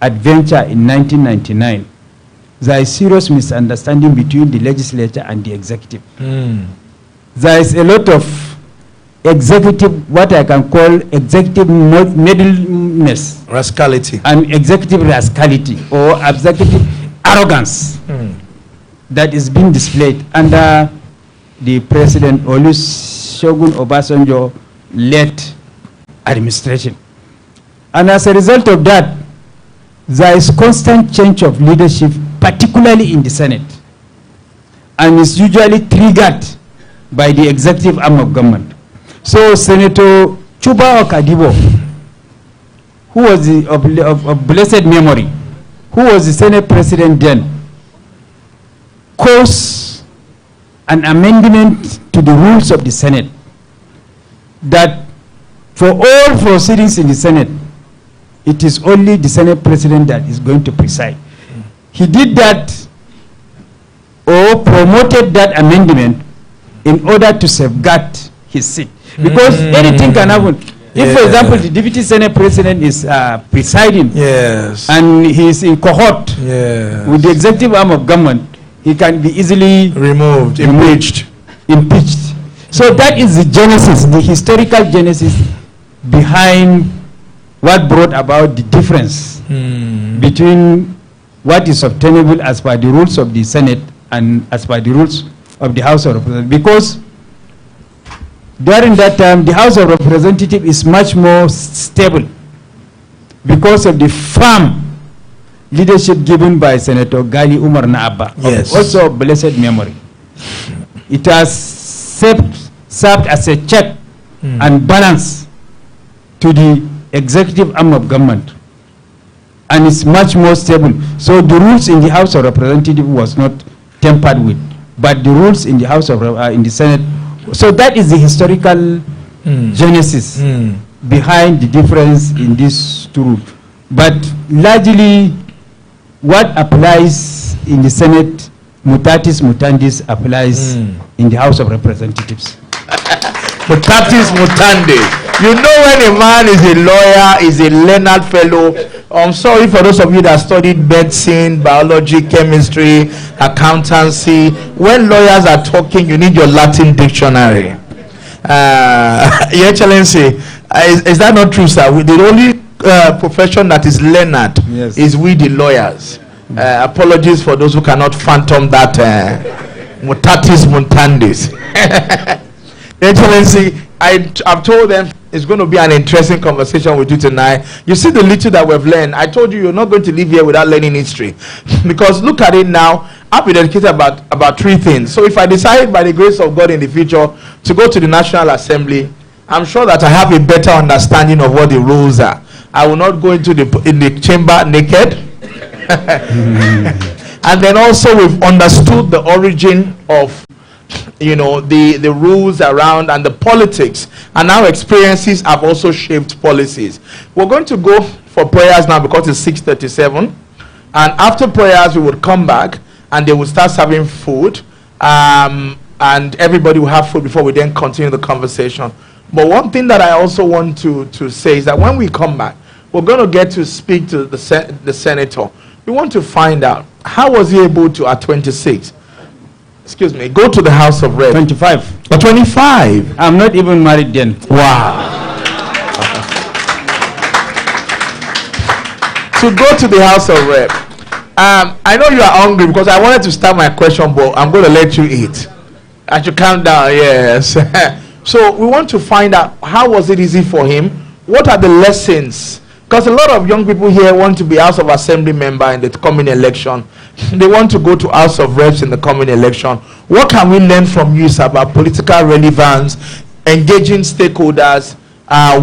adventure in 1999, there is serious misunderstanding between the legislature and the executive. There is a lot of executive, what I can call executive meddleness. Rascality. And executive rascality or executive arrogance that is being displayed under the President Olusegun Obasanjo led administration. And as a result of that, there is constant change of leadership, particularly in the Senate, and is usually triggered by the executive arm of government. So Senator Chuba Okadibo, who was of blessed memory, who was the Senate President then, caused an amendment to the rules of the Senate that for all proceedings in the Senate, it is only the Senate President that is going to preside. He did that or promoted that amendment in order to safeguard his seat. Because anything can happen. If, for example, the Deputy Senate President is presiding and he is in cohort with the executive arm of government, he can be easily removed, impeached. So that is the genesis, the historical genesis behind what brought about the difference between what is obtainable as per the rules of the Senate and as per the rules of the House of Representatives. Because during that time, the House of Representatives is much more stable because of the firm leadership given by Senator Gali Umar Naaba, also blessed memory. It has served as a check and balance to the executive arm of government, and it's much more stable. So the rules in the House of Representatives was not tampered with, but the rules in the House of in the Senate. So that is the historical genesis behind the difference in these two rules. But largely, what applies in the Senate, mutatis mutandis, applies in the House of Representatives. Mutatis mutandis. You know, when a man is a lawyer, is a learned fellow. I'm sorry for those of you that studied medicine, biology, chemistry, accountancy. When lawyers are talking, you need your Latin dictionary. Your Excellency, is that not true, sir? The only profession that is learned is we the lawyers. Apologies for those who cannot phantom that mutatis mutandis. Your Excellency, I've told them it's going to be an interesting conversation with you tonight. You see the little that we've learned. I told you you're not going to leave here without learning history. Because look at it now. I've been educated about three things. So if I decide by the grace of God in the future to go to the National Assembly, I'm sure that I have a better understanding of what the rules are. I will not go into the chamber naked. And then also we've understood the origin of, you know, the rules around and the politics, and our experiences have also shaped policies. We're going to go for prayers now because it's 6:37, and after prayers we would come back and they will start serving food, and everybody will have food before we then continue the conversation. But one thing that I also want to say is that when we come back, we're going to get to speak to the senator. We want to find out, how was he able to, at 26, excuse me, go to the House of Rep? 25. Or 25? I'm not even married then. Wow. To go to the House of Rep. I know you are hungry because I wanted to start my question, but I'm going to let you eat. I should calm down, yes. So we want to find out, how was it easy for him? What are the lessons? Because a lot of young people here want to be House of Assembly member in the coming election. They want to go to House of Reps in the coming election. What can we learn from you, sir, about political relevance, engaging stakeholders,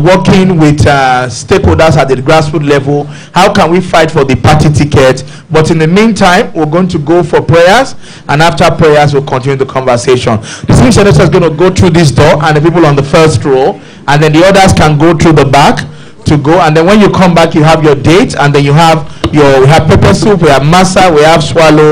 working with stakeholders at the grassroots level? How can we fight for the party ticket? But in the meantime, we're going to go for prayers, and after prayers, we'll continue the conversation. The Senior Senator is going to go through this door, and the people on the first row, and then the others can go through the back to go. And then when you come back, you have your date, and then we have pepper soup, we have masa, we have swallow,